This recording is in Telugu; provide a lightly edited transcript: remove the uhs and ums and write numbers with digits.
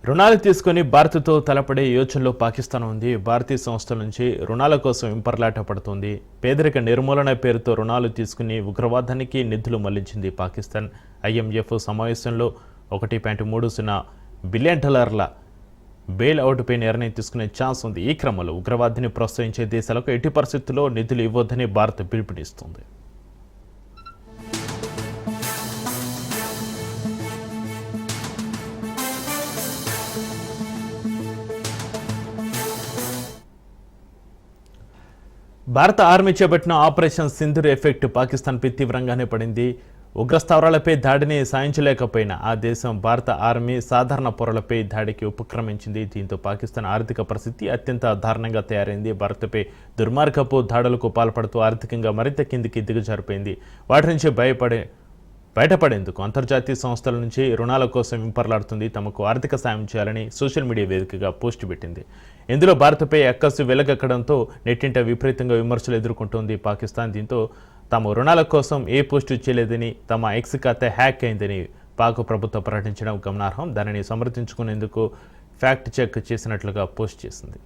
రుణాలు తీసుకుని భారత్తో తలపడే యోచనలో పాకిస్తాన్ ఉంది. భారతీయ సంస్థల నుంచి రుణాల కోసం వెంపర్లాట పడుతోంది. పేదరిక నిర్మూలన పేరుతో రుణాలు తీసుకుని ఉగ్రవాదానికి నిధులు మళ్లించింది పాకిస్తాన్. IMF సమావేశంలో $1.30 బిలియన్ బెయిల్ అవుట్పై నిర్ణయం తీసుకునే ఛాన్స్ ఉంది. ఈ క్రమంలో ఉగ్రవాదాన్ని ప్రోత్సహించే దేశాలకు ఎట్టి పరిస్థితుల్లో నిధులు ఇవ్వొద్దని భారత్ పిలుపునిస్తుంది. భారత ఆర్మీ చేపట్టిన ఆపరేషన్ సింధూర్ ఎఫెక్ట్ పాకిస్తాన్పై తీవ్రంగానే పడింది. ఉగ్రస్థావరాలపై దాడిని సాయించలేకపోయినా ఆ దేశం భారత ఆర్మీ సాధారణ పౌరులపై దాడికి ఉపక్రమించింది. దీంతో పాకిస్తాన్ ఆర్థిక పరిస్థితి అత్యంత దారుణంగా తయారైంది. భారత్పై దుర్మార్గపు దాడులకు పాల్పడుతూ ఆర్థికంగా మరింత కిందికి దిగజారిపోయింది. వాటి నుంచి బయటపడేందుకు అంతర్జాతీయ సంస్థల నుంచి రుణాల కోసం వెంపర్లాడుతుంది. తమకు ఆర్థిక సాయం చేయాలని సోషల్ మీడియా వేదికగా పోస్టు పెట్టింది. ఇందులో భారత్పై అక్కసు వెలగక్కడంతో నెట్టింట విపరీతంగా విమర్శలు ఎదుర్కొంటోంది పాకిస్తాన్. దీంతో తాము రుణాల కోసం ఏ పోస్టు చేయలేదని, తమ ఎక్స్ ఖాతా హ్యాక్ అయిందని పాక్ ప్రభుత్వం ప్రకటించడం గమనార్హం. దానిని సమర్థించుకునేందుకు ఫ్యాక్ట్ చెక్ చేసినట్లుగా పోస్ట్ చేసింది.